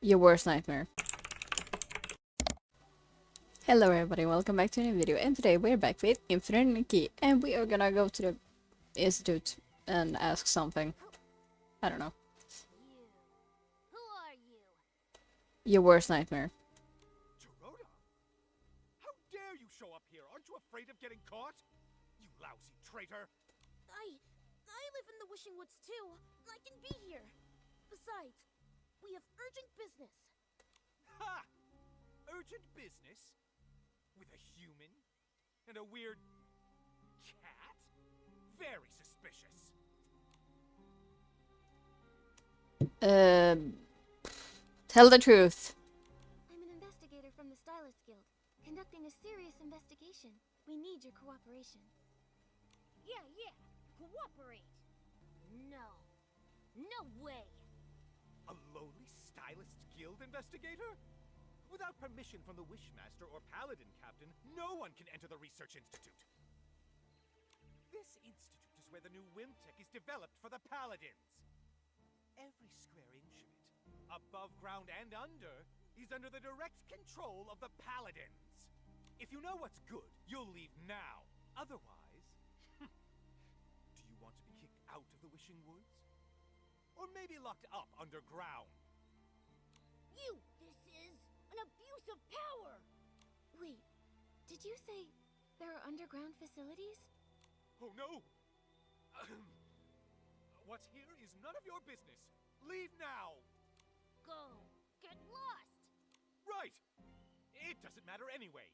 Your worst nightmare. Hello everybody, welcome back to a new video, and today we're back with Infinite Nikki, and we are gonna go to the institute and ask something. I don't know. Who are you? Your worst nightmare. Dorota? How dare you show up here? Aren't you afraid of getting caught? You lousy traitor! I live in the Wishing Woods too. I can be here. Besides, we have urgent business. Ha! Urgent business? With a human? And a weird... cat? Very suspicious. Tell the truth. I'm an investigator from the Stylist Guild, conducting a serious investigation. We need your cooperation. Yeah, cooperate. No. No way. A lowly stylist guild investigator? Without permission from the Wishmaster or Paladin Captain, no one can enter the Research Institute. This institute is where the new Wimtech is developed for the Paladins. Every square inch of it, above ground and under, is under the direct control of the Paladins. If you know what's good, you'll leave now. Otherwise, do you want to be kicked out of the Wishing Woods? Or maybe locked up underground? This is an abuse of power! Wait, did you say there are underground facilities? Oh no! What's here is none of your business. Leave now! Go! Get lost! Right! It doesn't matter anyway.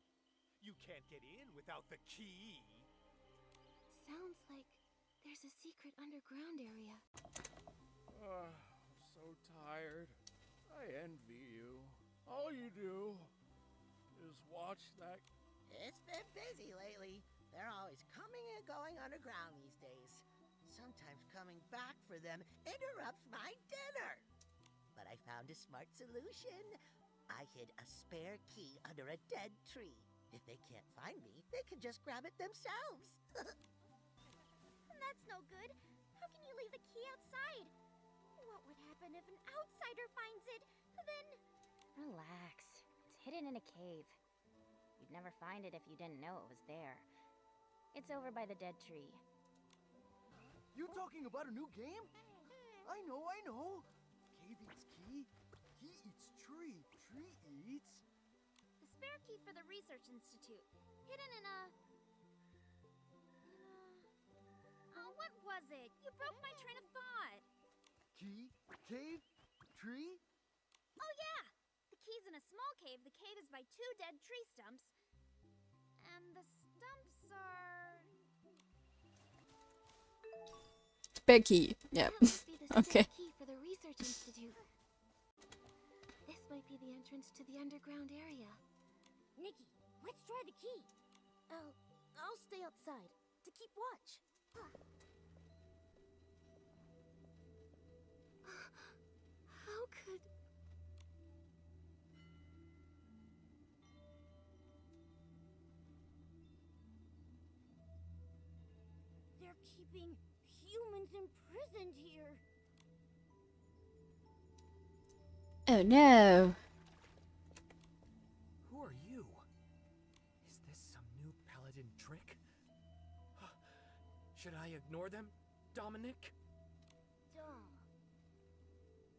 You can't get in without the key. Sounds like there's a secret underground area. I'm so tired. I envy you. All you do is watch that. It's been busy lately. They're always coming and going underground these days. Sometimes coming back for them interrupts my dinner. But I found a smart solution. I hid a spare key under a dead tree. If they can't find me, they can just grab it themselves. That's no good. How can you leave the key outside? What would happen if an outsider finds it? Then... Relax. It's hidden in a cave. You'd never find it if you didn't know it was there. It's over by the dead tree. You talking about a new game? I know. Cave eats key. Key eats tree. Tree eats. the spare key for the Research Institute. Hidden in a... Oh, what was it? You broke my train of thought. Key, cave, tree. Oh, yeah! The key's in a small cave. The cave is by 2 dead tree stumps. And the stumps are... Spare key. Yeah. That must be the Okay. spare key for the Research Institute. This might be the entrance to the underground area. Nikki, let's try the key. I'll stay outside to keep watch. How could... They're keeping humans imprisoned here. Oh no. Who are you? Is this some new Paladin trick? Should I ignore them, Dominic?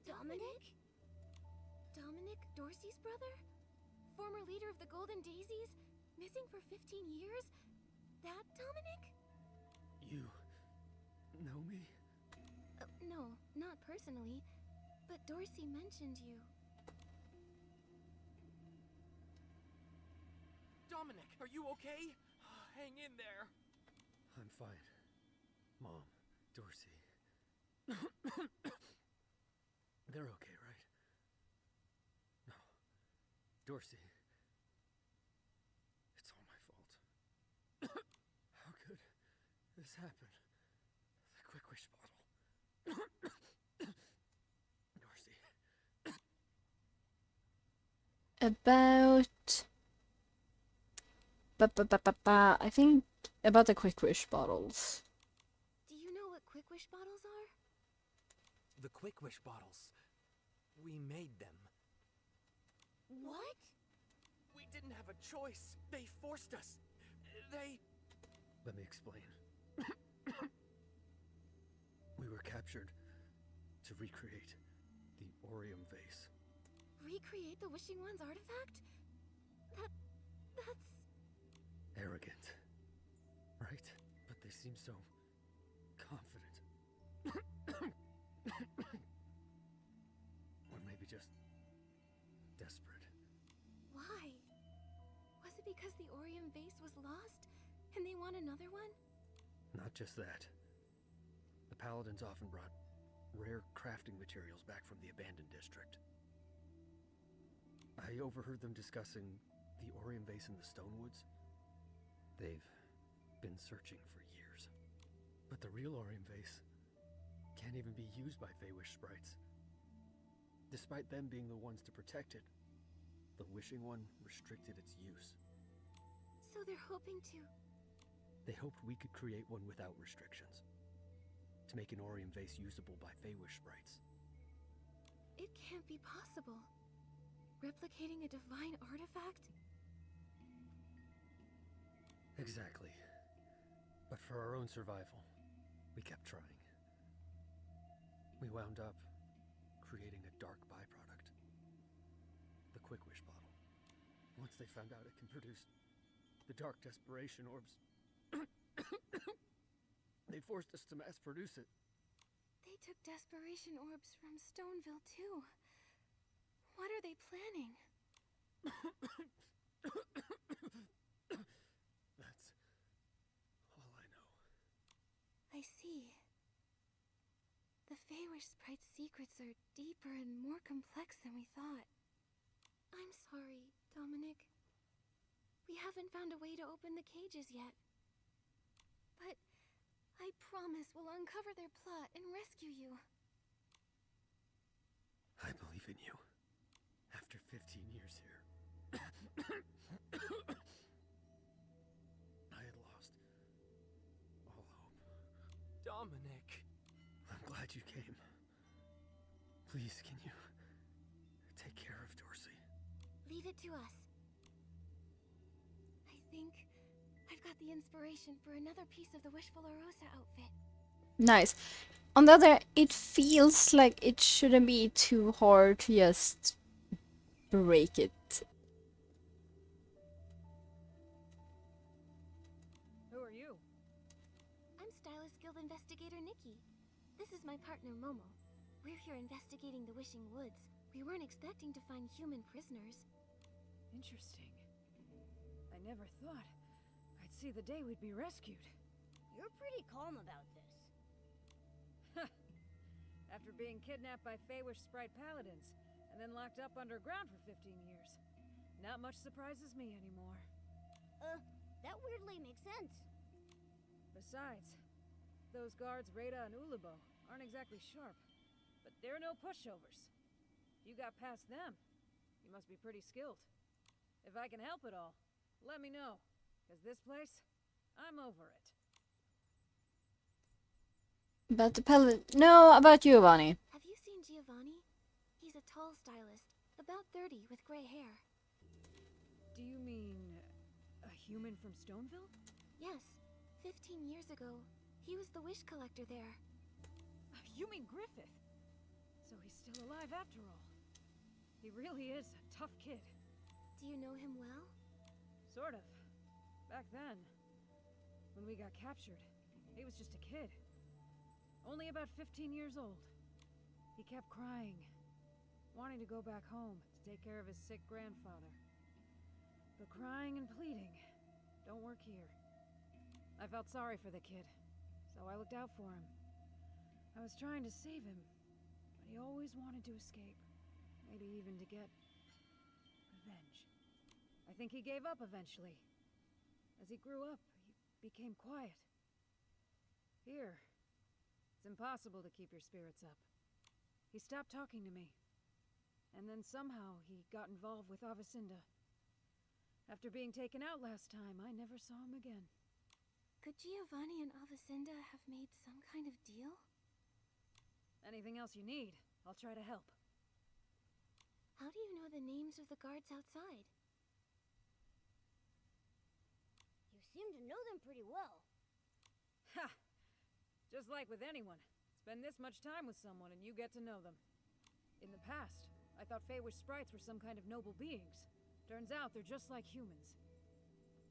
Dominic? Dominic, Dorsey's brother? Former leader of the Golden Daisies? Missing for 15 years? That Dominic? You know me? No, not personally. But Dorsey mentioned you. Dominic, are you okay? Hang in there. I'm fine. Mom, Dorsey. They're okay, right? No. Dorsey. It's all my fault. How could this happen? The quick wish bottle. Dorsey. About... I think about the quick wish bottles. Do you know what quick wish bottles are? The Quick Wish bottles. We made them. What? We didn't have a choice. They forced us. They... Let me explain. We were captured to recreate the Orium vase. Recreate the Wishing One's artifact? That's... Arrogant, right? But they seem so confident. Or maybe just desperate. Why? Was it because the Orium vase was lost, and they want another one? Not just that. The Paladins often brought rare crafting materials back from the abandoned district. I overheard them discussing the Orium vase in the Stonewoods. They've been searching for years. But the real Orium vase can't even be used by Feywish sprites. Despite them being the ones to protect it, the Wishing One restricted its use. So they're hoping to... They hoped we could create one without restrictions, to make an Orium vase usable by Feywish sprites. It can't be possible. Replicating a divine artifact? Exactly. But for our own survival, we kept trying. We wound up creating a dark byproduct. The Quick Wish bottle. Once they found out it can produce the dark desperation orbs, they forced us to mass produce it. They took desperation orbs from Stoneville, too. What are they planning? That's all I know. I see. The Feywish sprite's secrets are deeper and more complex than we thought. I'm sorry, Dominic. We haven't found a way to open the cages yet. But I promise we'll uncover their plot and rescue you. I believe in you. After 15 years here. I had lost all hope. Dominic. I'm glad you came. Please, can you take care of Dorsey? Leave it to us. I think I've got the inspiration for another piece of the Wishful Arosa outfit. Nice. On the other, it feels like it shouldn't be too hard to just break it. Who are you? I'm Stylist Guild Investigator Nikki. This is my partner Momo. We're here investigating the Wishing Woods. We weren't expecting to find human prisoners. Interesting. I never thought I'd see the day we'd be rescued. You're pretty calm about this. After being kidnapped by Feywish Sprite Paladins, and then locked up underground for 15 years. Not much surprises me anymore. That weirdly makes sense. Besides, those guards Rada and Ulubo aren't exactly sharp. But they're no pushovers. If you got past them, you must be pretty skilled. If I can help at all, let me know. Because this place, I'm over it. About the pellet. No, about Giovanni. Have you seen Giovanni? He's a tall stylist, about 30 with gray hair. Do you mean a human from Stoneville? Yes, 15 years ago, he was the wish collector there. You mean Griffith? So he's still alive after all. He really is a tough kid. Do you know him well? Sort of. Back then, when we got captured, he was just a kid. Only about 15 years old. He kept crying, wanting to go back home to take care of his sick grandfather. But crying and pleading don't work here. I felt sorry for the kid, so I looked out for him. I was trying to save him, but he always wanted to escape. Maybe even to get revenge. I think he gave up eventually. As he grew up, he became quiet. Here, it's impossible to keep your spirits up. He stopped talking to me. And then somehow he got involved with Avicinda. After being taken out last time, I never saw him again. Could Giovanni and Avicinda have made some kind of deal? Anything else you need, I'll try to help. How do you know the names of the guards outside? You seem to know them pretty well. Ha! Just like with anyone. Spend this much time with someone and you get to know them. In the past, I thought Feywish sprites were some kind of noble beings. Turns out they're just like humans.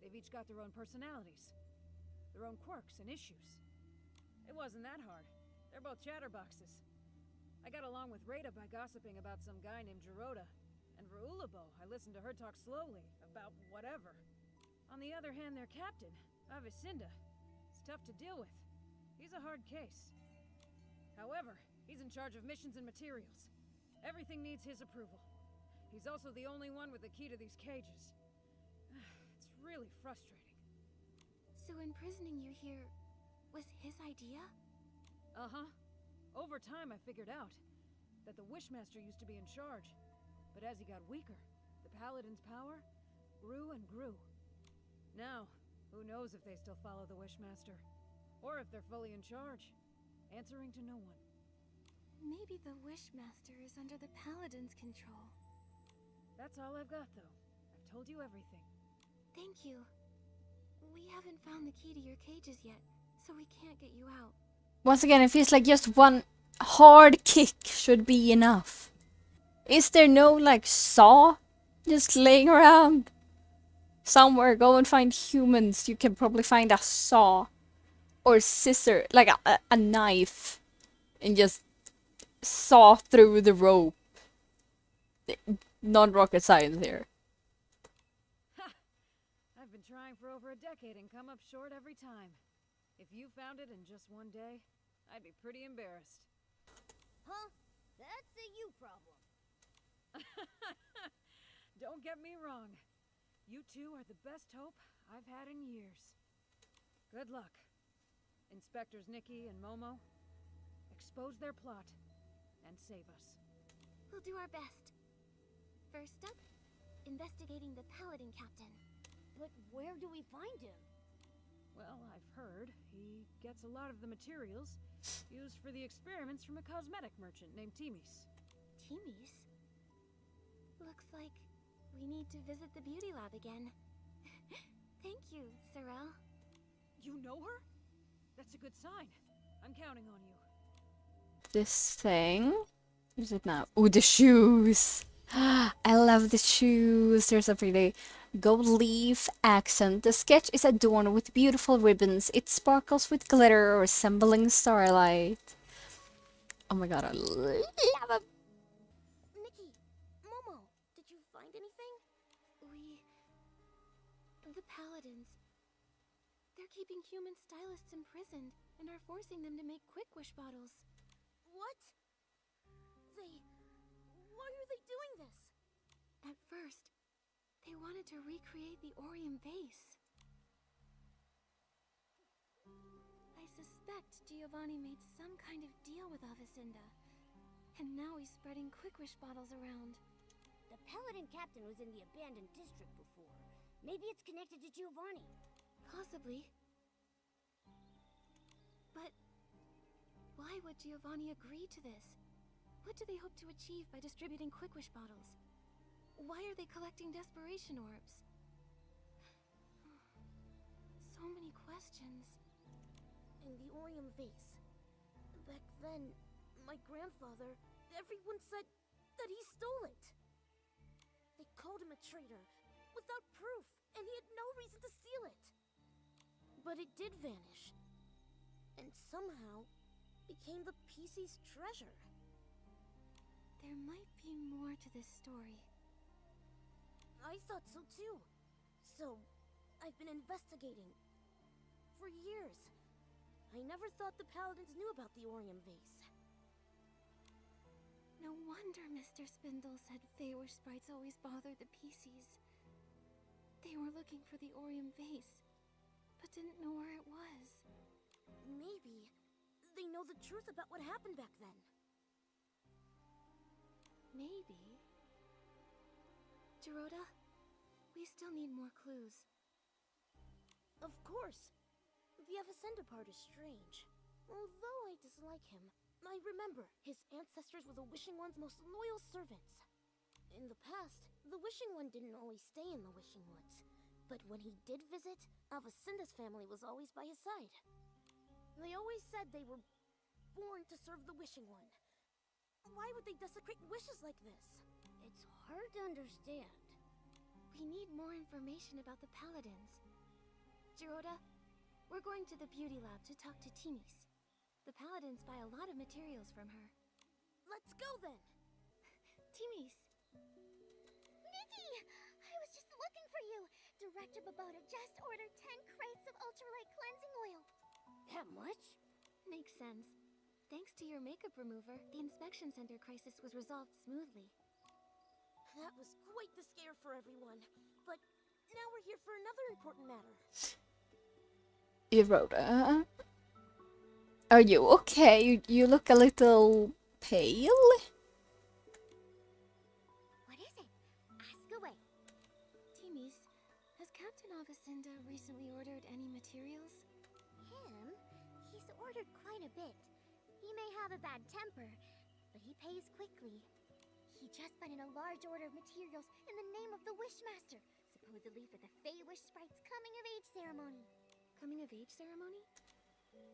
They've each got their own personalities, their own quirks and issues. It wasn't that hard. They're both chatterboxes. I got along with Rada by gossiping about some guy named Gerota, and Raulabo, I listened to her talk slowly about whatever. On the other hand, their captain, Avicinda, is tough to deal with. He's a hard case. However, he's in charge of missions and materials. Everything needs his approval. He's also the only one with the key to these cages. It's really frustrating. So imprisoning you here was his idea? Uh-huh. Over time, I figured out that the Wishmaster used to be in charge. But as he got weaker, the Paladin's power grew and grew. Now, who knows if they still follow the Wishmaster? Or if they're fully in charge, answering to no one. Maybe the Wishmaster is under the Paladin's control. That's all I've got, though. I've told you everything. Thank you. We haven't found the key to your cages yet, so we can't get you out. Once again, it feels like just one hard kick should be enough. Is there no, like, saw just laying around? Somewhere, go and find humans. You can probably find a saw. Or scissor, like a knife. And just saw through the rope. Non-rocket science here. I've been trying for over a decade and come up short every time. If you found it in just one day, I'd be pretty embarrassed. Huh? That's a you problem. Don't get me wrong. You two are the best hope I've had in years. Good luck. Inspectors Nikki and Momo, expose their plot and save us. We'll do our best. First up, investigating the Paladin captain. But where do we find him? Well, I've heard he gets a lot of the materials used for the experiments from a cosmetic merchant named Timis. Timis? Looks like we need to visit the beauty lab again. Thank you, Sorrel. You know her? That's a good sign. I'm counting on you. This thing. What is it now? Oh, the shoes. I love the shoes. There's a pretty gold leaf accent. The sketch is adorned with beautiful ribbons. It sparkles with glitter resembling starlight. Oh my god, I love it. Nikki, Momo, did you find anything? The Paladins. They're keeping human stylists imprisoned and are forcing them to make quick wish bottles. What? Why are they doing this? At first, they wanted to recreate the Orium vase. I suspect Giovanni made some kind of deal with Avicinda, and now he's spreading quick wish bottles around. The Paladin captain was in the abandoned district before. Maybe it's connected to Giovanni. Possibly. But why would Giovanni agree to this? What do they hope to achieve by distributing quick wish bottles? Why are they collecting desperation orbs? So many questions. And the Orium vase. Back then, my grandfather, everyone said that he stole it. They called him a traitor, without proof, and he had no reason to steal it. But it did vanish. And somehow, became the PC's treasure. There might be more to this story. I thought so too. So, I've been investigating. For years. I never thought the Paladins knew about the Orium vase. No wonder Mr. Spindle said Feywish sprites always bother the PCs. They were looking for the Orium vase, but didn't know where it was. Maybe they know the truth about what happened back then. Maybe. Gerota, we still need more clues. Of course. The Avicenda part is strange. Although I dislike him, I remember his ancestors were the Wishing One's most loyal servants. In the past, the Wishing One didn't always stay in the Wishing Woods. But when he did visit, Avicenda's family was always by his side. They always said they were born to serve the Wishing One. Why would they desecrate wishes like this? It's hard to understand. We need more information about the Paladins. Giroda, we're going to the beauty lab to talk to Timis. The Paladins buy a lot of materials from her. Let's go then! Timis! Nikki! I was just looking for you! Director Babota just ordered 10 crates of ultralight cleansing oil. That much? Makes sense. Thanks to your makeup remover, the inspection center crisis was resolved smoothly. That was quite the scare for everyone. But now we're here for another important matter. Eroda, are you okay? You look a little pale. What is it? Ask away. Timis, has Captain Avicinda recently ordered any materials? Him? He's ordered quite a bit. He may have a bad temper, but he pays quickly. He just put in a large order of materials in the name of the Wishmaster, supposedly for the Fey-Wish Sprite's coming-of-age ceremony. Coming-of-age ceremony?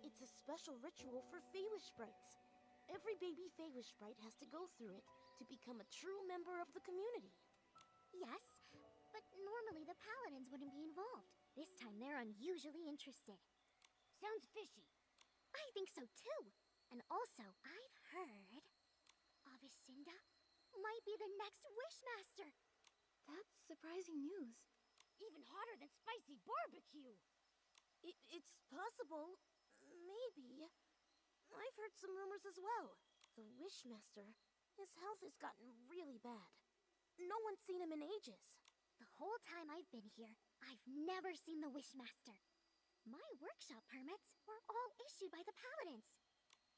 It's a special ritual for Fey-Wish Sprites. Every baby Fey-Wish Sprite has to go through it to become a true member of the community. Yes, but normally the Paladins wouldn't be involved. This time they're unusually interested. Sounds fishy. I think so too. And also, I've heard Avicinda might be the next Wishmaster. That's surprising news. Even hotter than spicy barbecue. It's possible. Maybe. I've heard some rumors as well. The Wishmaster, his health has gotten really bad. No one's seen him in ages. The whole time I've been here, I've never seen the Wishmaster. My workshop permits were all issued by the Paladins.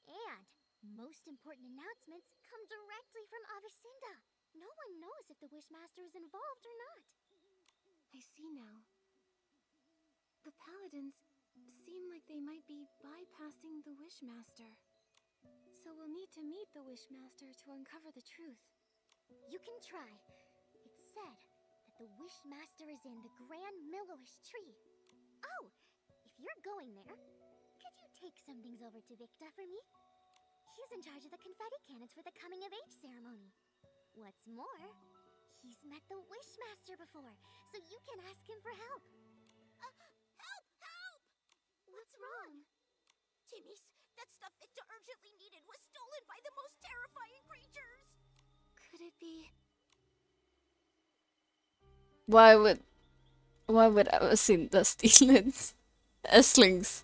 And most important announcements come directly from Avicinda. No one knows if the Wishmaster is involved or not. I see now. The Paladins seem like they might be bypassing the Wishmaster. So we'll need to meet the Wishmaster to uncover the truth. You can try. It's said that the Wishmaster is in the Grand Milliwish tree. Oh, if you're going there, could you take some things over to Victa for me? He's in charge of the confetti cannons for the coming-of-age ceremony. What's more, he's met the Wishmaster before, so you can ask him for help. Help! Help! What's wrong? Timmy's, that stuff Victor urgently needed was stolen by the most terrifying creatures! Could it be... Why would I have seen the stealings? Esslings.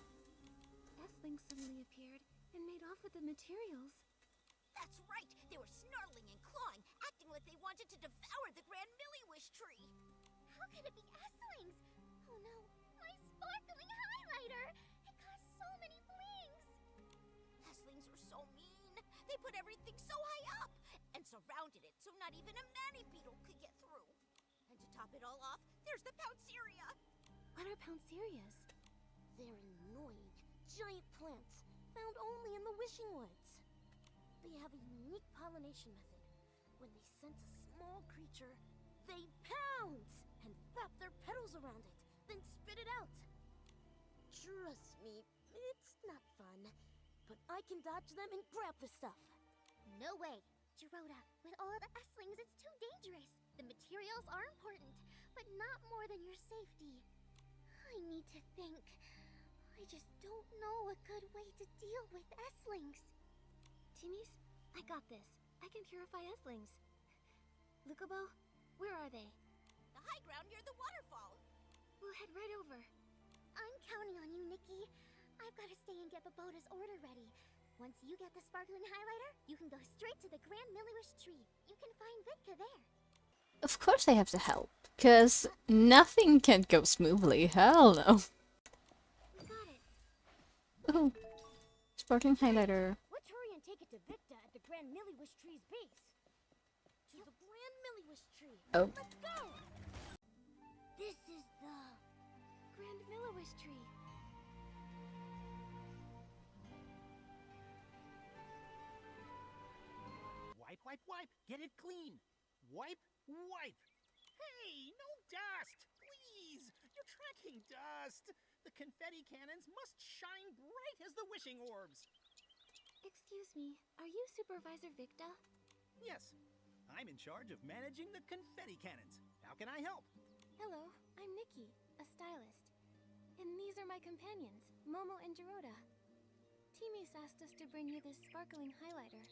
Esslings suddenly appeared and made off with the materials. That's right! They were snarling and clawing, acting like they wanted to devour the Grand Milliwish tree! How could it be Esslings? Oh no, my sparkling highlighter! It cost so many blings! Esslings were so mean! They put everything so high up! And surrounded it so not even a Mani-Beetle could get through! And to top it all off, there's the Pounceria! What are Pouncerias? They're annoying, giant plants found only in the Wishing Woods. They have a unique pollination method. When they sense a small creature, they pounce and wrap their petals around it, then spit it out. Trust me, it's not fun, but I can dodge them and grab the stuff. No way. Giroda, with all the Esslings, it's too dangerous. The materials are important, but not more than your safety. I need to think. I just don't know a good way to deal with Esslings. Timmy's, I got this. I can purify Esslings. Lukobo, where are they? The high ground near the waterfall. We'll head right over. I'm counting on you, Nikki. I've got to stay and get Babota's order ready. Once you get the sparkling highlighter, you can go straight to the Grand Milliwish tree. You can find Victa there. Of course I have to help, because nothing can go smoothly. Hell no. We got it. Ooh. Sparkling highlighter. Let's hurry and take it to Victa at the Grand Milliwish tree's base. To the Grand Milliwish tree. Oh. Let's go! This is the Grand Milliwish tree. Wipe, wipe, wipe! Get it clean! Wipe, wipe. Hey, no dust! Please! You're tracking dust! The confetti cannons must shine bright as the wishing orbs! Excuse me, are you Supervisor Victa? Yes, I'm in charge of managing the confetti cannons. How can I help? Hello, I'm Nikki, a stylist. And these are my companions, Momo and Geroda. Timmy's asked us to bring you this sparkling highlighter.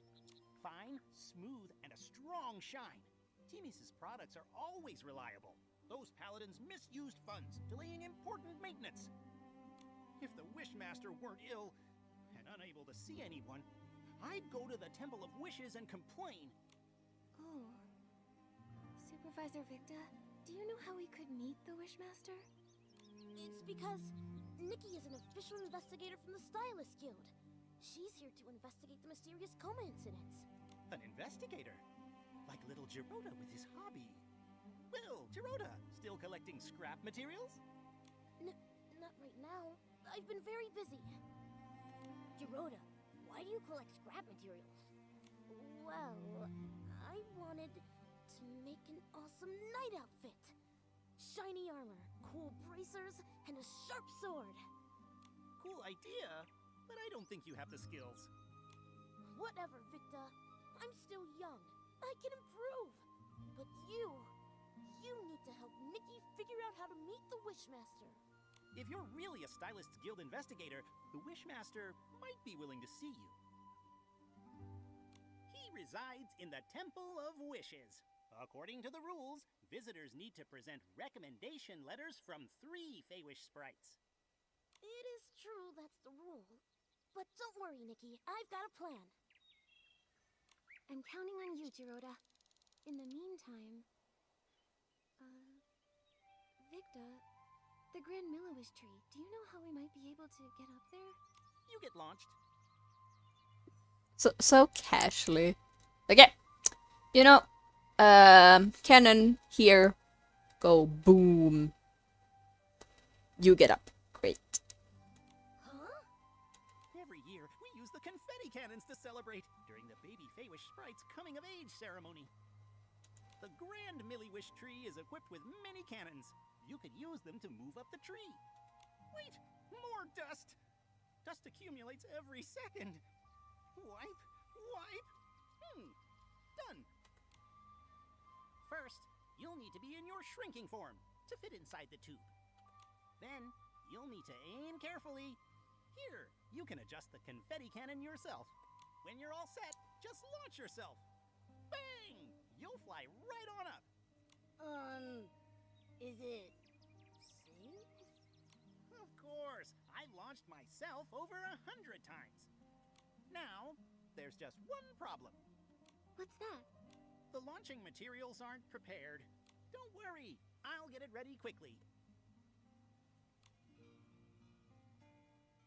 Fine, smooth, and a strong shine. Timmy's products are always reliable. Those paladins misused funds, delaying important maintenance. If the Wishmaster weren't ill and unable to see anyone, I'd go to the Temple of Wishes and complain. Oh. Supervisor Victa, do you know how we could meet the Wishmaster? It's because Nikki is an official investigator from the Stylist Guild. She's here to investigate the mysterious coma incidents. An investigator? Like little Geroda with his hobby. Well, Geroda, still collecting scrap materials? Not right now. I've been very busy. Geroda, why do you collect scrap materials? Well, I wanted to make an awesome knight outfit. Shiny armor, cool bracers, and a sharp sword. Cool idea, but I don't think you have the skills. Whatever, Victa. I'm still young. I can improve. But you need to help Nikki figure out how to meet the Wishmaster. If you're really a Stylist's Guild investigator, the Wishmaster might be willing to see you. He resides in the Temple of Wishes. According to the rules, visitors need to present recommendation letters from 3 Feywish sprites. It is true that's the rule. But don't worry, Nikki. I've got a plan. I'm counting on you, Geroda. In the meantime... Victa, the Grand Milliwish tree, do you know how we might be able to get up there? You get launched. So casually. Like, yeah, you know, cannon here, go boom. You get up. Great. Huh? Every year, we use the confetti cannons to celebrate during the baby Feywish sprite's coming-of-age ceremony. The Grand Milliwish tree is equipped with many cannons. You could use them to move up the tree. Wait, more dust! Dust accumulates every second. Wipe, wipe. Done. First, you'll need to be in your shrinking form to fit inside the tube. Then, you'll need to aim carefully. Here, you can adjust the confetti cannon yourself. When you're all set, just launch yourself. Bang! You'll fly right on up. Is it safe? Of course, I've launched myself over 100 times. Now, there's just one problem. What's that? The launching materials aren't prepared. Don't worry, I'll get it ready quickly.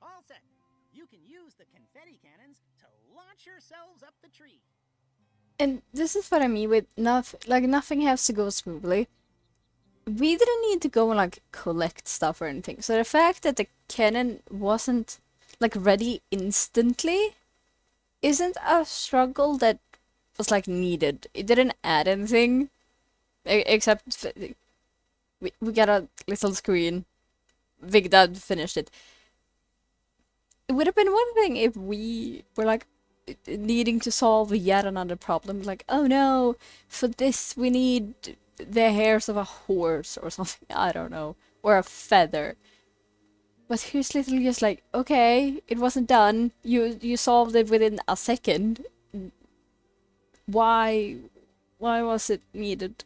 All set. You can use the confetti cannons to launch yourselves up the tree. And this is what I mean with nothing has to go smoothly. We didn't need to go and like collect stuff or anything. So the fact that the cannon wasn't like ready instantly isn't a struggle that was like needed. It didn't add anything except we got a little screen. Vigdad finished it. It would have been one thing if we were like needing to solve yet another problem. Like, oh no, for this we need the hairs of a horse or something. I don't know. Or a feather. But here's literally just like, okay, it wasn't done. You solved it within a second. Why was it needed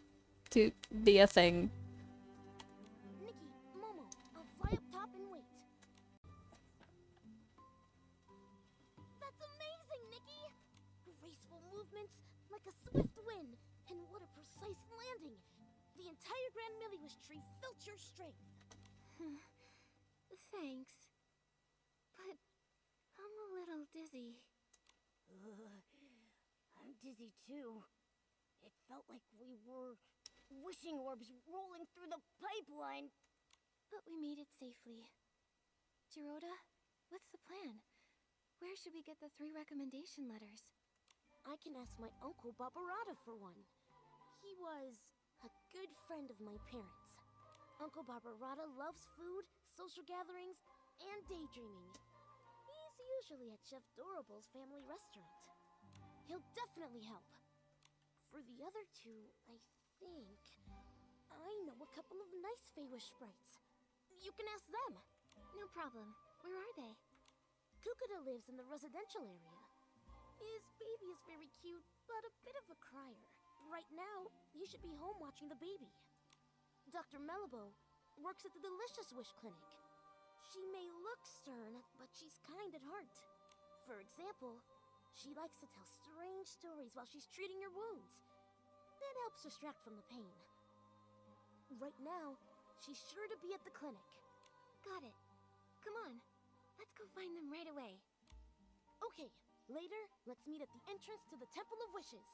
to be a thing? Nikki, Momo, I'll fly up top and wait. That's amazing, Nikki! Graceful movements, like a swift wind, and what a precise landing! The entire Grand Milliwish tree felt your strength. Thanks. But I'm a little dizzy. I'm dizzy too. It felt like we were wishing orbs rolling through the pipeline. But we made it safely. Geroda, what's the plan? Where should we get the 3 recommendation letters? I can ask my uncle Barbarata for one. He was a good friend of my parents. Uncle Barbarata loves food, social gatherings, and daydreaming. He's usually at Chef Dorable's family restaurant. He'll definitely help. For the other two, I think I know a couple of nice Feywish sprites. You can ask them. No problem. Where are they? Kukuda lives in the residential area. His baby is very cute, but a bit of a crier. Right now, you should be home watching the baby. Dr. Melibo works at the Delicious Wish Clinic. She may look stern, but she's kind at heart. For example, she likes to tell strange stories while she's treating your wounds. That helps distract from the pain. Right now, she's sure to be at the clinic. Got it. Come on. Let's go find them right away. Okay, later, let's meet at the entrance to the Temple of Wishes.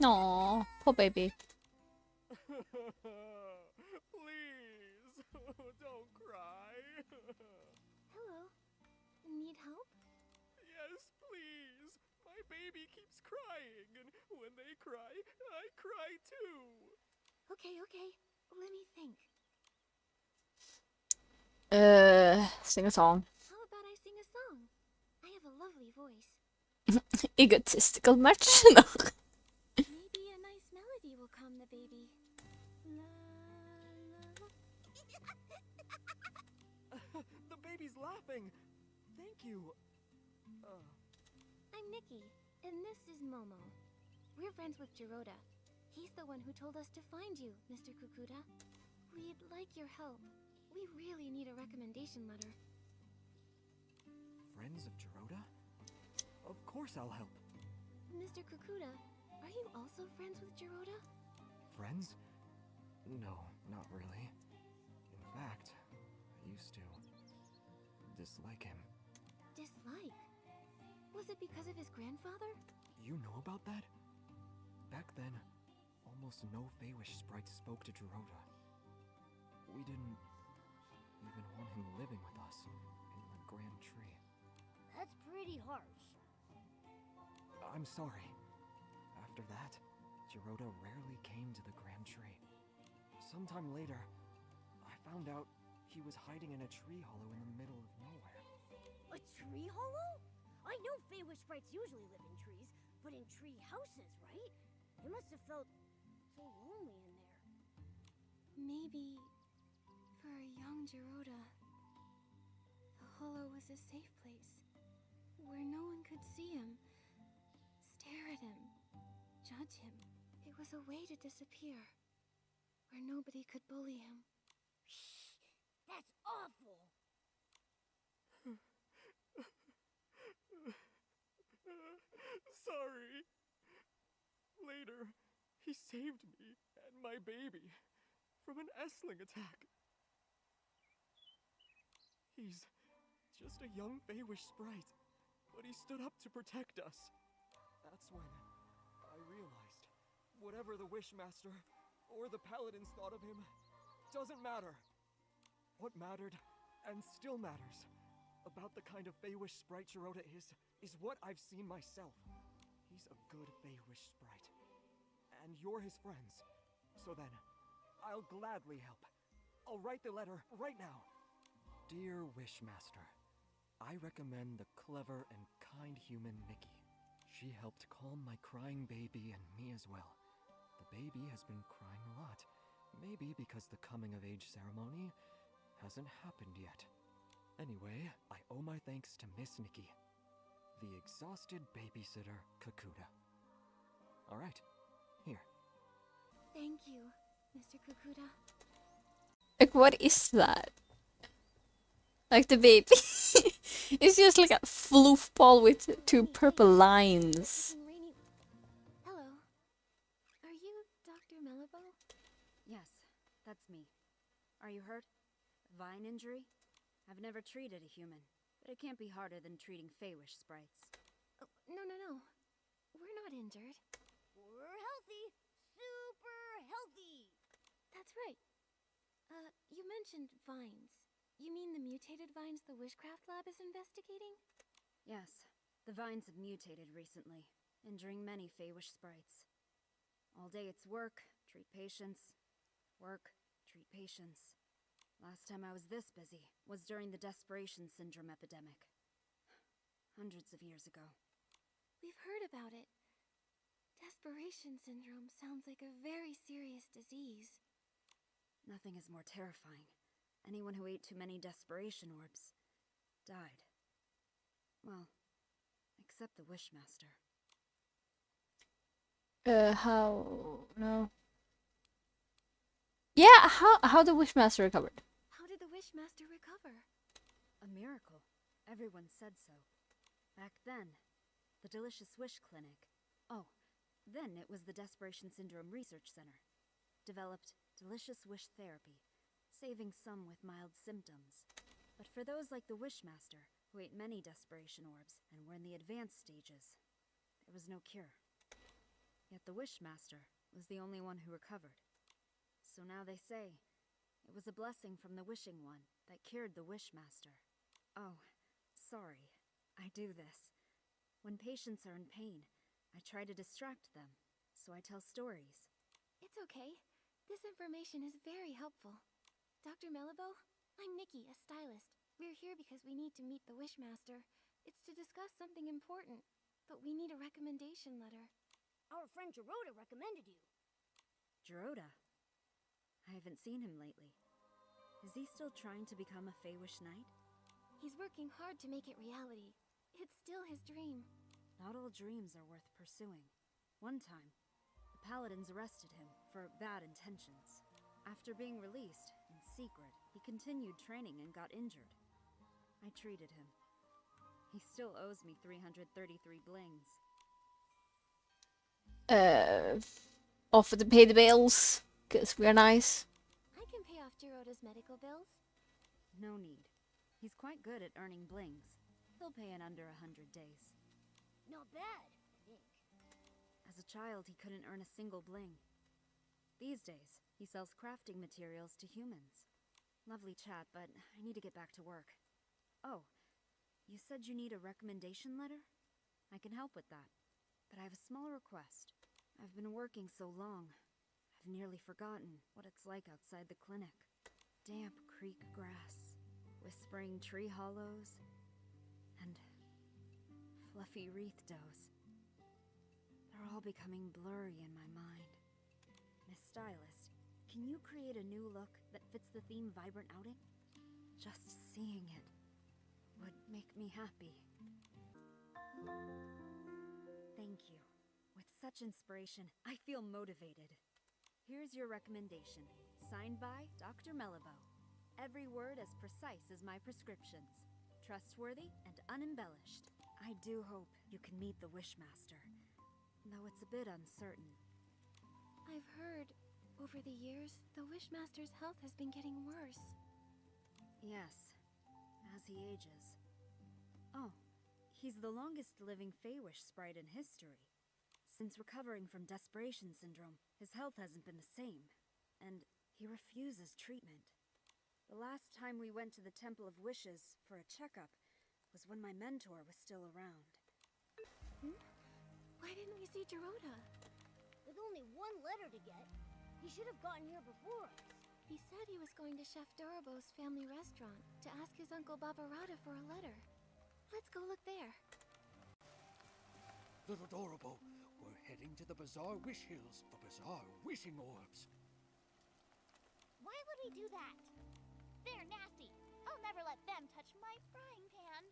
Aww, poor baby. Please, don't cry. Hello. Need help? Yes, please. My baby keeps crying, and when they cry, I cry too. Okay. Let me think. Sing a song. How about I sing a song? I have a lovely voice. Egotistical match? No. Maybe a nice melody will calm the baby. La, la. The baby's laughing. Thank you. I'm Nikki, and this is Momo. We're friends with Jiroda. He's the one who told us to find you, Mr. Kukuda. We'd like your help. We really need a recommendation letter. Friends of Jiroda? Of course I'll help. Mr. Kukuda, are you also friends with Jiroda? Friends? No, not really. In fact, I used to dislike him. Dislike? Was it because of his grandfather? You know about that? Back then, almost no Feywish sprites spoke to Jiroda. We didn't even want him living with us in the Grand Tree. That's pretty harsh. I'm sorry. After that, Jiroda rarely came to the Grand Tree. Sometime later, I found out he was hiding in a tree hollow in the middle of nowhere. A tree hollow? I know Feywish sprites usually live in trees, but in tree houses, right? It must have felt so lonely in there. Maybe for a young Jiroda, the hollow was a safe place where no one could see him, stare at him, judge him. It was a way to disappear, where nobody could bully him. That's awful! Sorry. Later, he saved me and my baby from an Essling attack. He's just a young Feywish sprite, but he stood up to protect us. That's when I realized whatever the Wishmaster or the Paladins thought of him doesn't matter. What mattered, and still matters, about the kind of Feywish sprite Jiroda is what I've seen myself. He's a good Feywish sprite. And you're his friends. So then, I'll gladly help. I'll write the letter right now. Dear Wishmaster, I recommend the clever and kind human Nikki. She helped calm my crying baby and me as well. The baby has been crying a lot. Maybe because the coming of age ceremony hasn't happened yet. Anyway, I owe my thanks to Miss Nikki, the exhausted babysitter Kukuda. Alright, here. Thank you, Mr. Kukuda. Like, what is that? Like the baby. It's just like a floof ball with two purple lines. Hello. Are you Dr. Melibo? Yes, that's me. Are you hurt? Vine injury? I've never treated a human, but it can't be harder than treating Feywish sprites. Oh, no. We're not injured. We're healthy! Super healthy! That's right. You mentioned vines. You mean the mutated vines the Wishcraft Lab is investigating? Yes, the vines have mutated recently. injuring many Feywish sprites. All day it's work, treat patients, work, treat patients. Last time I was this busy was during the Desperation Syndrome epidemic. Hundreds of years ago. We've heard about it. Desperation syndrome sounds like a very serious disease. Nothing is more terrifying. Anyone who ate too many desperation orbs died. Well, except the Wishmaster. How? No. Yeah, how the Wishmaster recovered? How did the Wishmaster recover? A miracle. Everyone said so. Back then, the Delicious Wish Clinic. Oh, then it was the Desperation Syndrome Research Center. Developed Delicious Wish Therapy, saving some with mild symptoms. But for those like the Wishmaster, who ate many desperation orbs and were in the advanced stages, there was no cure. Yet the Wishmaster was the only one who recovered. So now they say, it was a blessing from the Wishing One that cured the Wishmaster. Oh, sorry, I do this. When patients are in pain, I try to distract them, so I tell stories. It's okay. This information is very helpful. Dr. Melibo, I'm Nikki, a stylist. We're here because we need to meet the Wishmaster. It's to discuss something important, but we need a recommendation letter. Our friend Gerota recommended you. Gerota? I haven't seen him lately. Is he still trying to become a Feywish Knight? He's working hard to make it reality. It's still his dream. Not all dreams are worth pursuing. One time, the Paladins arrested him for bad intentions. After being released, in secret, he continued training and got injured. I treated him. He still owes me 333 blings. Offer to pay the bills, because we're nice. I can pay off Gerota's medical bills. No need. He's quite good at earning blings. He'll pay in under 100 days. Not bad, I think. As a child, he couldn't earn a single bling. These days, he sells crafting materials to humans. Lovely chat, but I need to get back to work. Oh, you said you need a recommendation letter? I can help with that, but I have a small request. I've been working so long, I've nearly forgotten what it's like outside the clinic. Damp creek grass, whispering tree hollows, and fluffy wreath doughs. They're all becoming blurry in my mind. Miss Stylist, can you create a new look that fits the theme Vibrant Outing? Just seeing it would make me happy. Thank you. With such inspiration, I feel motivated. Here's your recommendation, signed by Dr. Melibo. Every word as precise as my prescriptions. Trustworthy and unembellished. I do hope you can meet the Wishmaster, though it's a bit uncertain. I've heard, over the years, the Wishmaster's health has been getting worse. Yes, as he ages. Oh, he's the longest living Feywish sprite in history. Since recovering from Desperation Syndrome, his health hasn't been the same, and he refuses treatment. The last time we went to the Temple of Wishes for a checkup was when my mentor was still around. Why didn't we see Gerota? With only one letter to get, he should have gotten here before us. He said he was going to Chef Dorobo's family restaurant to ask his uncle Babarata for a letter. Let's go look there. Little Dorobo, we're heading to the Bazaar Wish Hills for Bazaar Wishing Orbs. Why would we do that? They're nasty. I'll never let them touch my frying pan.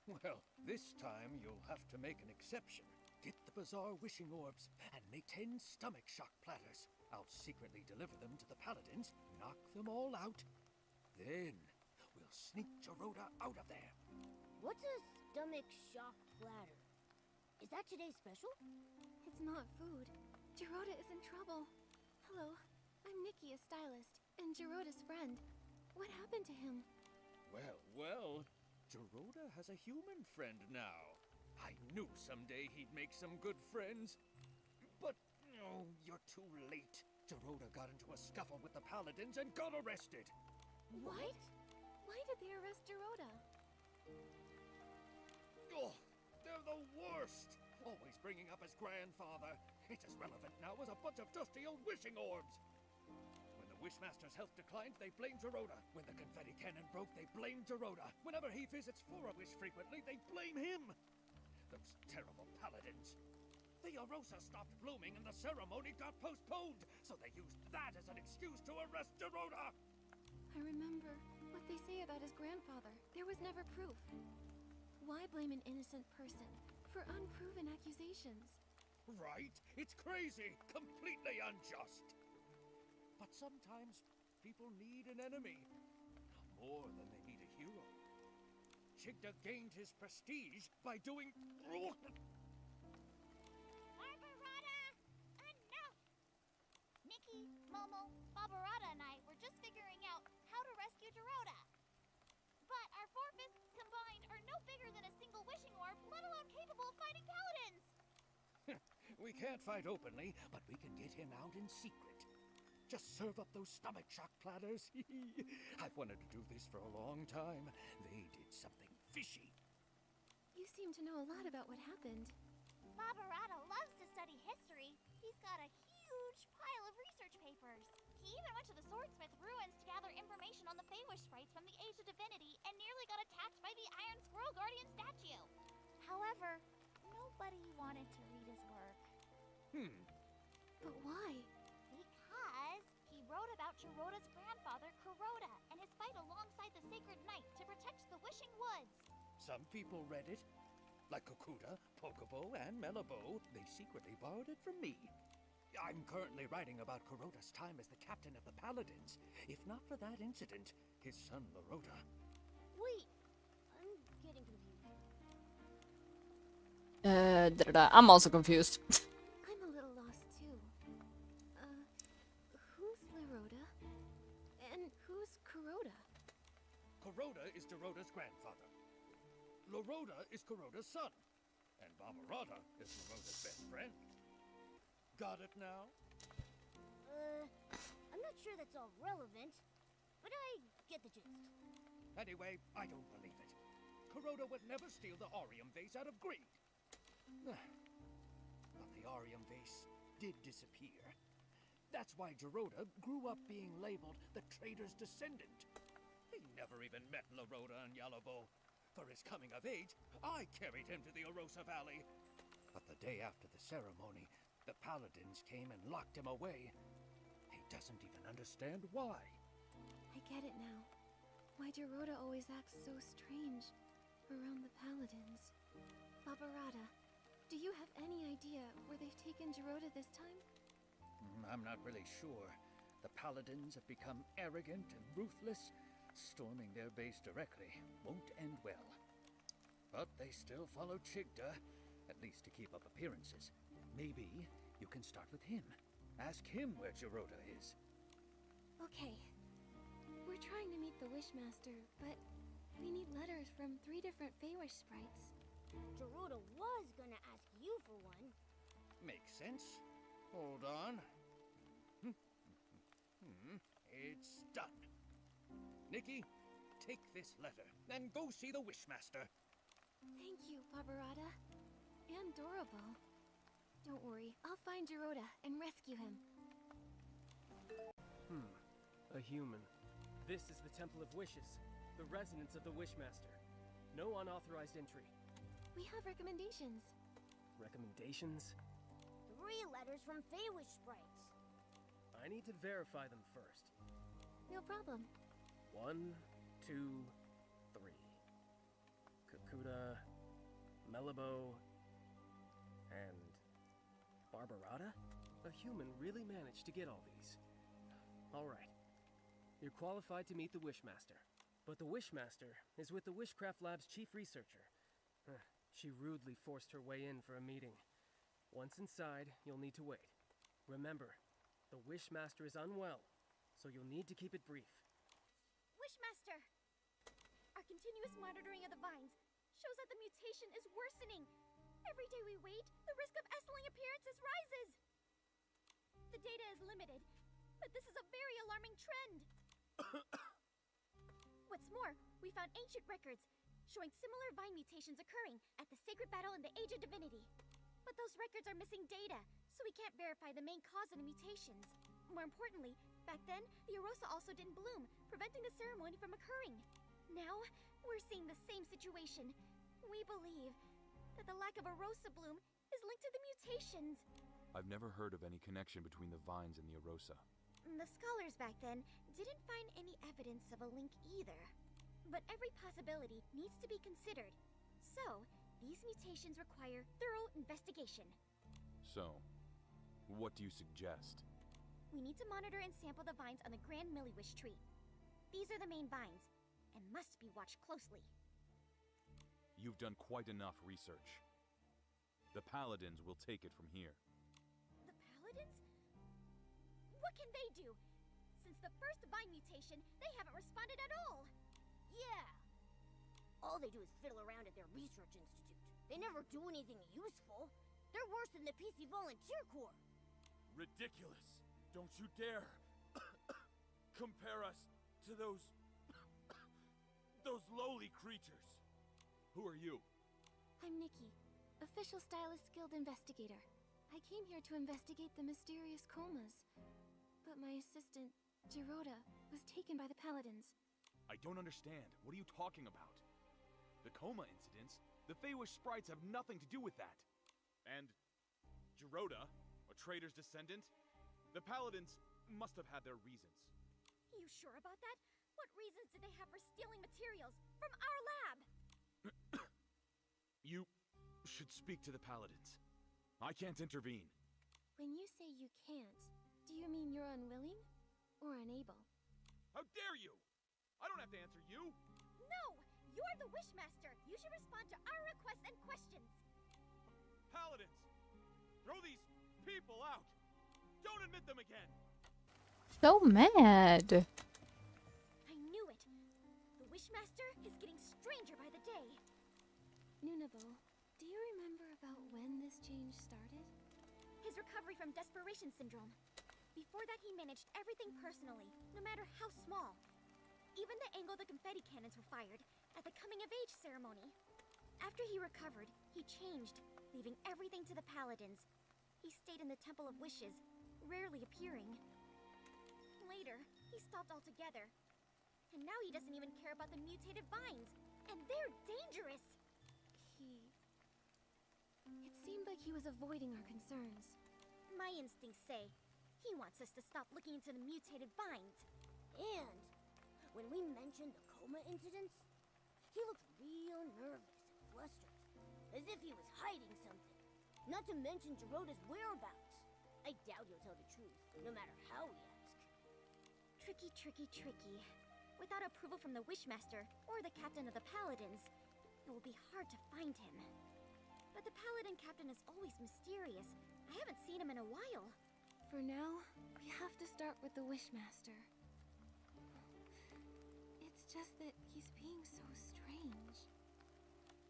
Well, this time you'll have to make an exception. Get the Bazaar Wishing Orbs and make 10 stomach shock platters. I'll secretly deliver them to the Paladins, knock them all out. Then we'll sneak Gerota out of there. What's a stomach shock platter? Is that today's special? It's not food. Gerota is in trouble. Hello, I'm Nikki, a stylist, and Gerota's friend. What happened to him? Well, Gerota has a human friend now. I knew someday he'd make some good friends. But, no, you're too late. Gerota got into a scuffle with the Paladins and got arrested. What? Why did they arrest Gerota? Oh, they're the worst! Always bringing up his grandfather. It's as relevant now as a bunch of dusty old wishing orbs. When the Wishmaster's health declined, they blamed Geroda. When the confetti cannon broke, they blamed Geroda. Whenever he visits For-A-Wish frequently, they blame him. Those terrible paladins. The Arosa stopped blooming and the ceremony got postponed, so they used that as an excuse to arrest Geroda. I remember what they say about his grandfather. There was never proof. Why blame an innocent person for unproven accusations? Right? It's crazy. Completely unjust. But sometimes people need an enemy more than they need a hero. Chigda gained his prestige by doing... Barbarata! Enough! Nikki, Momo, Barbarata and I were just figuring out how to rescue Geroda. But our 4 fists combined are no bigger than a single wishing orb, let alone capable of fighting paladins! We can't fight openly, but we can get him out in secret. Just serve up those stomach shock platters. I've wanted to do this for a long time. They did something fishy. You seem to know a lot about what happened. Barbarata loves to study history. He's got a huge pile of research papers. He even went to the Swordsmith ruins to gather information on the Feywish sprites from the Age of Divinity and nearly got attacked by the Iron Squirrel Guardian statue. However, nobody wanted to read his work. But why? Because he wrote about Geroda's grandfather, Kuroda, and his fight alongside the Sacred Knight to protect the Wishing Woods. Some people read it. Like Kokuda, Pokobo, and Melabo, they secretly borrowed it from me. I'm currently writing about Kuroda's time as the captain of the Paladins. If not for that incident, his son Laroda... Wait, I'm getting confused. I'm also confused. I'm a little lost too. Who's Laroda? And who's Kuroda? Kuroda is Geroda's grandfather. Laroda is Kuroda's son. And Barbarata is Laroda's best friend. Got it now? I'm not sure that's all relevant, but I get the gist. Anyway, I don't believe it. Kuroda would never steal the Aurium vase out of greed. But the Aurium vase did disappear. That's why Geroda grew up being labeled the traitor's descendant. He never even met Laroda and Yalabo. For his coming of age, I carried him to the Arosa Valley. But the day after the ceremony, the Paladins came and locked him away. He doesn't even understand why. I get it now. Why Geroda always acts so strange around the Paladins. Barbarata, do you have any idea where they've taken Geroda this time? I'm not really sure. The Paladins have become arrogant and ruthless. Storming their base directly won't end well. But they still follow Chigda, at least to keep up appearances. Maybe you can start with him. Ask him where Geroda is. Okay. We're trying to meet the Wishmaster, but we need letters from 3 different Feywish sprites. Geroda was gonna ask you for one. Makes sense. Hold on. It's done. Nikki, take this letter and go see the Wishmaster. Thank you, Barbarata. And Dorabo. Don't worry, I'll find Geroda and rescue him. A human. This is the Temple of Wishes, the residence of the Wishmaster. No unauthorized entry. We have recommendations. Recommendations? 3 letters from Feywish sprites. I need to verify them first. No problem. 1, 2, 3. Kokuda, Melabo, and Barbarata? A human really managed to get all these. Alright. You're qualified to meet the Wishmaster. But the Wishmaster is with the Wishcraft Lab's chief researcher. She rudely forced her way in for a meeting. Once inside, you'll need to wait. Remember, the Wishmaster is unwell, so you'll need to keep it brief. Wishmaster! Our continuous monitoring of the vines shows that the mutation is worsening. Every day we wait, the risk of Essling appearances rises. The data is limited, but this is a very alarming trend. What's more, we found ancient records showing similar vine mutations occurring at the Sacred Battle in the Age of Divinity. But those Those records are missing data, so we can't verify the main cause of the mutations. More importantly, back then, the Arosa also didn't bloom, preventing the ceremony from occurring. Now, we're seeing the same situation. We believe that the lack of Arosa bloom is linked to the mutations. I've never heard of any connection between the vines and the Arosa. The scholars back then didn't find any evidence of a link either. But every possibility needs to be considered. So, these mutations require thorough investigation. So, what do you suggest? We need to monitor and sample the vines on the Grand Milliwish tree. These are the main vines, and must be watched closely. You've done quite enough research. The Paladins will take it from here. The Paladins? What can they do? Since the first vine mutation, they haven't responded at all. Yeah. All they do is fiddle around at their research institute. They never do anything useful. They're worse than the PC Volunteer Corps. Ridiculous. Don't you dare compare us to those lowly creatures. Who are you? I'm Nikki, official Stylist Guild investigator. I came here to investigate the mysterious comas. But my assistant, Giroda, was taken by the Paladins. I don't understand. What are you talking about? The coma incidents? The Feywish sprites have nothing to do with that. And Giroda, a traitor's descendant? The Paladins must have had their reasons. You sure about that? What reasons did they have for stealing materials from our lab? You should speak to the Paladins. I can't intervene. When you say you can't, do you mean you're unwilling or unable? How dare you! I don't have to answer you! No! You're the Wishmaster! You should respond to our requests and questions! Paladins! Throw these people out! Don't admit them again! So mad. I knew it! The Wishmaster is getting stranger by the day. Nunabo, do you remember about when this change started? His recovery from desperation syndrome. Before that, he managed everything personally, no matter how small. Even the angle the confetti cannons were fired at the coming-of-age ceremony. After he recovered, he changed, leaving everything to the Paladins. He stayed in the Temple of Wishes, rarely appearing. Later, he stopped altogether. And now he doesn't even care about the mutated vines, and they're dangerous! It seemed like he was avoiding our concerns. My instincts say he wants us to stop looking into the mutated vines. And when we mentioned the coma incidents, he looked real nervous and flustered, as if he was hiding something. Not to mention Giroda's whereabouts. I doubt he'll tell the truth, no matter how we ask. Tricky, tricky, tricky. Without approval from the Wishmaster or the captain of the Paladins, it will be hard to find him. But the Paladin captain is always mysterious. I haven't seen him in a while. For now, we have to start with the Wishmaster. It's just that he's being so strange.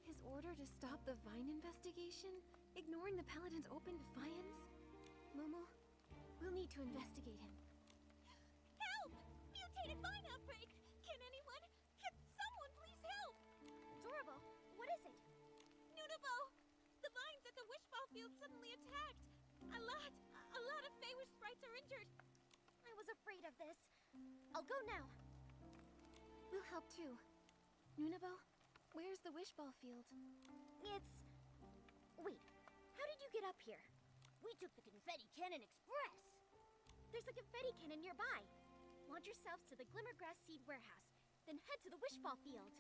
His order to stop the Vine investigation? Ignoring the Paladin's open defiance? Momo, we'll need to investigate him. Help! Mutated vine outbreak! Can anyone? Can someone please help? Adorable, what is it? Nunabo! The vines at the Wishball Field suddenly attacked! A lot of Feywish sprites are injured! I was afraid of this. I'll go now. We'll help too. Nunabo, where's the Wishball Field? It's... Wait, how did you get up here? We took the Confetti Cannon Express! There's a confetti cannon nearby. Launch yourselves to the Glimmergrass Seed Warehouse, then head to the Wishball Field.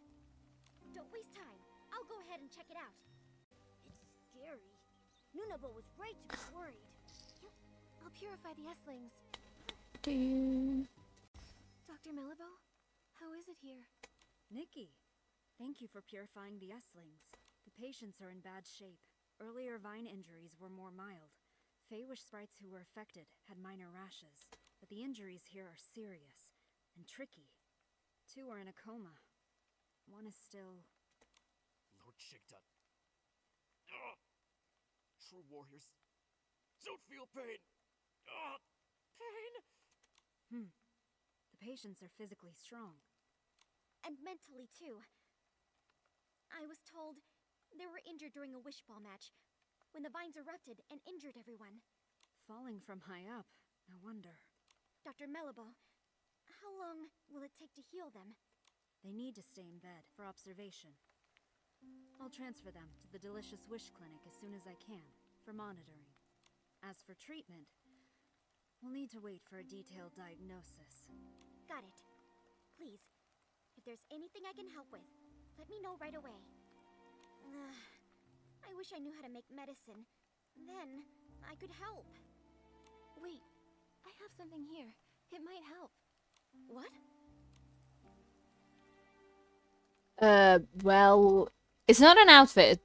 Don't waste time. I'll go ahead and check it out. It's scary. Nunabo was right to be worried. Yep, I'll purify the S-lings. Dr. Mellabo, how is it here? Nikki, thank you for purifying the S-lings. The patients are in bad shape. Earlier vine injuries were more mild. Feywish sprites who were affected had minor rashes, but the injuries here are serious and tricky. 2 are in a coma. 1 is still... Lord Shigdut. Ugh. True warriors don't feel pain. Ugh. Pain? The patients are physically strong. And mentally, too. I was told they were injured during a wishball match, when the vines erupted and injured everyone. Falling from high up, no wonder. Dr. Melabo, how long will it take to heal them? They need to stay in bed for observation. I'll transfer them to the Delicious Wish Clinic as soon as I can, for monitoring. As for treatment, we'll need to wait for a detailed diagnosis. Got it. Please, if there's anything I can help with, let me know right away. I wish I knew how to make medicine. Then, I could help. Wait, I have something here. It might help. What? Well, it's not an outfit,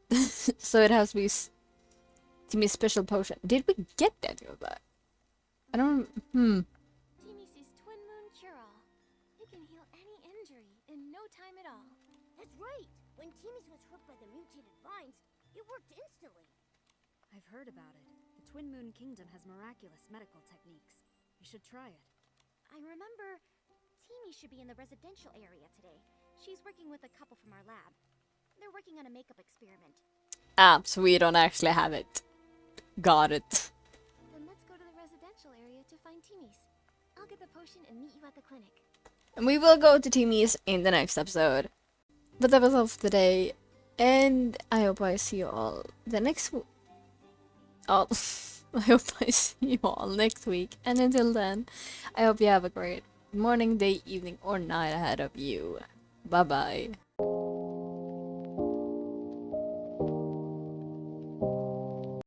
so it has to be Timmy's special potion. Did we get any of that? I don't. Timmy's Twin Moon Cure-All. It can heal any injury in no time at all. That's right. When Timmy's was hurt by the mutated vines, it worked instantly. I've heard about it. The Twin Moon Kingdom has miraculous medical techniques. You should try it. I remember Timmy should be in the residential area today. She's working with a couple from our lab. They're working on a makeup experiment. Ah, so we don't actually have it. Got it. Then let's go to the residential area to find Timmy's. I'll get the potion and meet you at the clinic. And we will go to Timmy's in the next episode. But that was all for today. And I hope I see you all the next I hope I see you all next week. And until then, I hope you have a great morning, day, evening, or night ahead of you. Bye bye.